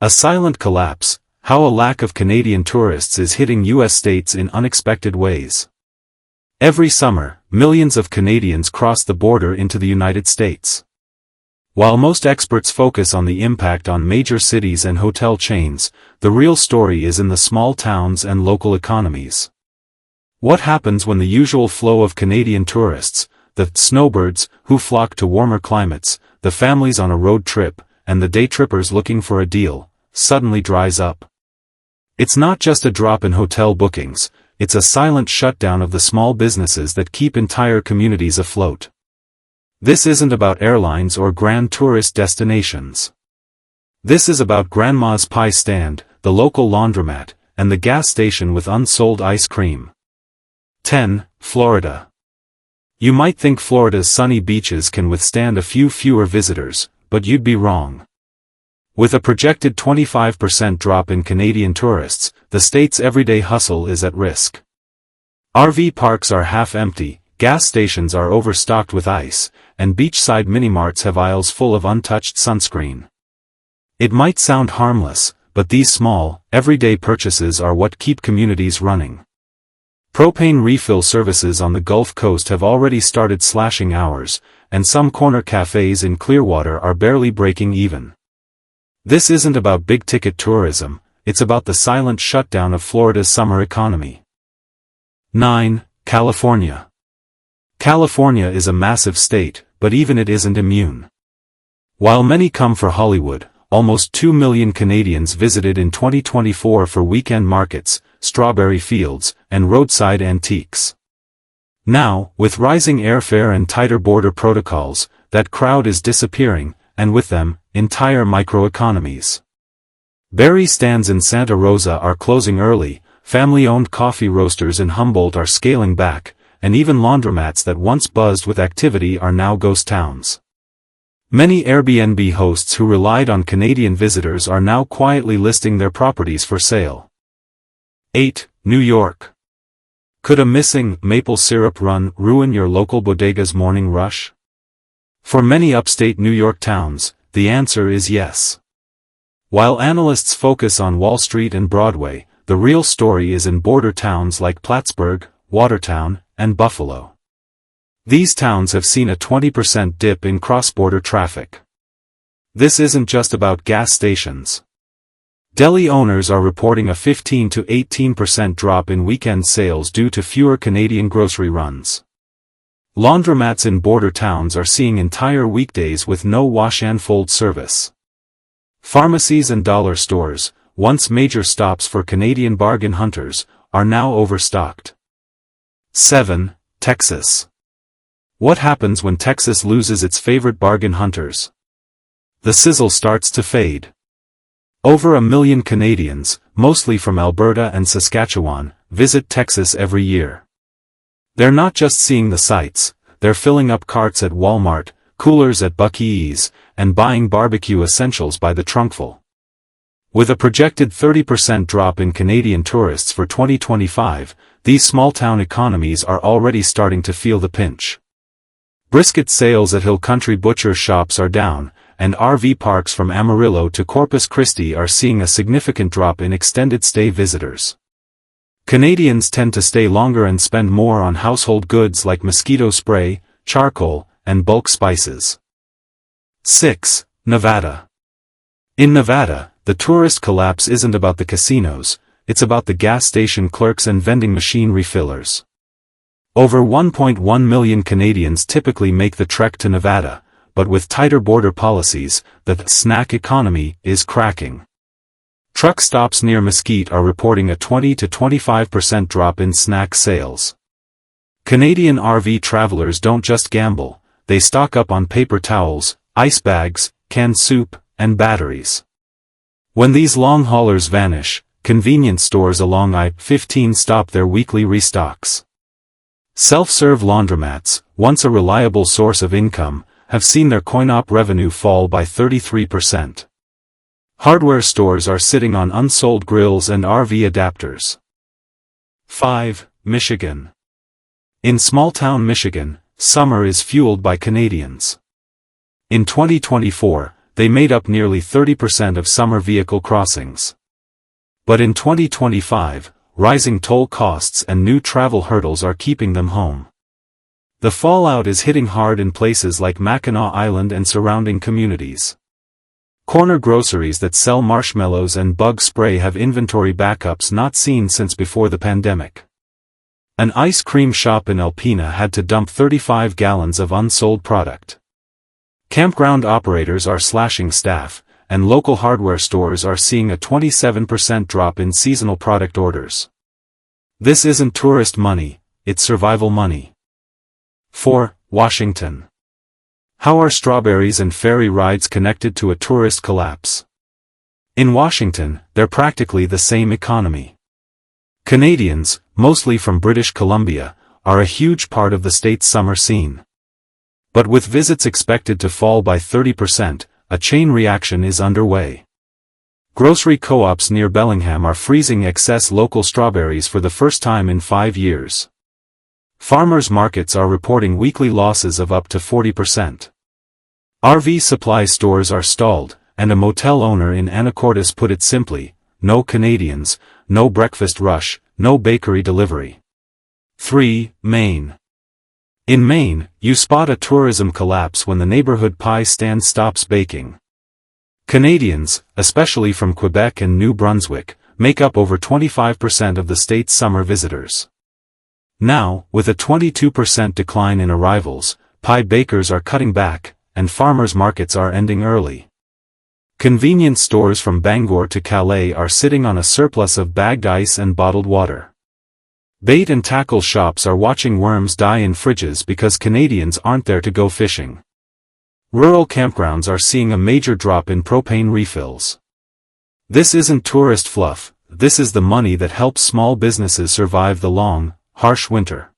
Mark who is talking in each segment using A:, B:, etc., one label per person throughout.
A: A silent collapse, how a lack of Canadian tourists is hitting U.S. states in unexpected ways. Every summer, millions of Canadians cross the border into the United States. While most experts focus on the impact on major cities and hotel chains, the real story is in the small towns and local economies. What happens when the usual flow of Canadian tourists, the snowbirds who flock to warmer climates, the families on a road trip, and the day trippers looking for a deal, suddenly dries up? It's not just a drop in hotel bookings, it's a silent shutdown of the small businesses that keep entire communities afloat. This isn't about airlines or grand tourist destinations. This is about Grandma's pie stand, the local laundromat, and the gas station with unsold ice cream. 10. Florida. You might think Florida's sunny beaches can withstand a few fewer visitors, but you'd be wrong. With a projected 25% drop in Canadian tourists, the state's everyday hustle is at risk. RV parks are half empty, gas stations are overstocked with ice, and beachside mini-marts have aisles full of untouched sunscreen. It might sound harmless, but these small, everyday purchases are what keep communities running. Propane refill services on the Gulf Coast have already started slashing hours, and some corner cafes in Clearwater are barely breaking even. This isn't about big-ticket tourism, it's about the silent shutdown of Florida's summer economy. 9. California. California is a massive state, but even it isn't immune. While many come for Hollywood, almost 2 million Canadians visited in 2024 for weekend markets, strawberry fields, and roadside antiques. Now, with rising airfare and tighter border protocols, that crowd is disappearing, and with them, entire microeconomies. Berry stands in Santa Rosa are closing early, family-owned coffee roasters in Humboldt are scaling back, and even laundromats that once buzzed with activity are now ghost towns. Many Airbnb hosts who relied on Canadian visitors are now quietly listing their properties for sale. 8. New York. Could a missing maple syrup run ruin your local bodega's morning rush? For many upstate New York towns, the answer is yes. While analysts focus on Wall Street and Broadway, the real story is in border towns like Plattsburgh, Watertown, and Buffalo. These towns have seen a 20% dip in cross-border traffic. This isn't just about gas stations. Deli owners are reporting a 15 to 18% drop in weekend sales due to fewer Canadian grocery runs. Laundromats in border towns are seeing entire weekdays with no wash-and-fold service. Pharmacies and dollar stores, once major stops for Canadian bargain hunters, are now overstocked. 7. Texas. What happens when Texas loses its favorite bargain hunters? The sizzle starts to fade. Over 1 million Canadians, mostly from Alberta and Saskatchewan, visit Texas every year. They're not just seeing the sights, they're filling up carts at Walmart, coolers at Buc-ee's, and buying barbecue essentials by the trunkful. With a projected 30% drop in Canadian tourists for 2025, these small-town economies are already starting to feel the pinch. Brisket sales at Hill Country butcher shops are down, and RV parks from Amarillo to Corpus Christi are seeing a significant drop in extended-stay visitors. Canadians tend to stay longer and spend more on household goods like mosquito spray, charcoal, and bulk spices. 6. Nevada. In Nevada, the tourist collapse isn't about the casinos, it's about the gas station clerks and vending machine refillers. Over 1.1 million Canadians typically make the trek to Nevada, but with tighter border policies, the snack economy is cracking. Truck stops near Mesquite are reporting a 20 to 25% drop in snack sales. Canadian RV travelers don't just gamble, they stock up on paper towels, ice bags, canned soup, and batteries. When these long haulers vanish, convenience stores along I-15 stop their weekly restocks. Self-serve laundromats, once a reliable source of income, have seen their coin-op revenue fall by 33%. Hardware stores are sitting on unsold grills and RV adapters. 5. Michigan. In small-town Michigan, summer is fueled by Canadians. In 2024, they made up nearly 30% of summer vehicle crossings. But in 2025, rising toll costs and new travel hurdles are keeping them home. The fallout is hitting hard in places like Mackinac Island and surrounding communities. Corner groceries that sell marshmallows and bug spray have inventory backups not seen since before the pandemic. An ice cream shop in Alpena had to dump 35 gallons of unsold product. Campground operators are slashing staff, and local hardware stores are seeing a 27% drop in seasonal product orders. This isn't tourist money, it's survival money. 4. Washington. How are strawberries and ferry rides connected to a tourist collapse? In Washington, they're practically the same economy. Canadians, mostly from British Columbia, are a huge part of the state's summer scene. But with visits expected to fall by 30%, a chain reaction is underway. Grocery co-ops near Bellingham are freezing excess local strawberries for the first time in 5 years. Farmers markets are reporting weekly losses of up to 40%. RV supply stores are stalled, and a motel owner in Anacortes put it simply, no Canadians, no breakfast rush, no bakery delivery. 3. Maine. In Maine, you spot a tourism collapse when the neighborhood pie stand stops baking. Canadians, especially from Quebec and New Brunswick, make up over 25% of the state's summer visitors. Now, with a 22% decline in arrivals, pie bakers are cutting back, and farmers markets are ending early. Convenience stores from Bangor to Calais are sitting on a surplus of bagged ice and bottled water. Bait and tackle shops are watching worms die in fridges because Canadians aren't there to go fishing. Rural campgrounds are seeing a major drop in propane refills. This isn't tourist fluff, this is the money that helps small businesses survive the long, harsh winter.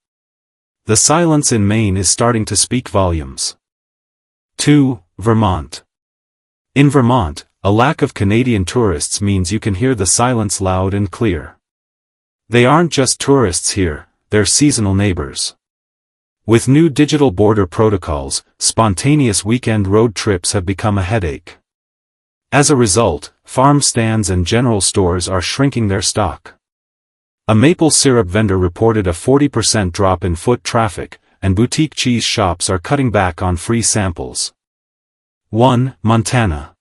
A: The silence in Maine is starting to speak volumes. 2. Vermont. In Vermont, a lack of Canadian tourists means you can hear the silence loud and clear. They aren't just tourists here, they're seasonal neighbors. With new digital border protocols, spontaneous weekend road trips have become a headache. As a result, farm stands and general stores are shrinking their stock. A maple syrup vendor reported a 40% drop in foot traffic, and boutique cheese shops are cutting back on free samples. 1. Montana.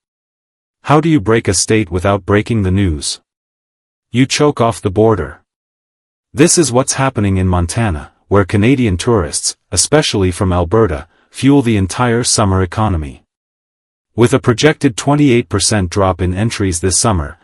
A: How do you break a state without breaking the news? You choke off the border. This is what's happening in Montana, where Canadian tourists, especially from Alberta, fuel the entire summer economy. With a projected 28% drop in entries this summer,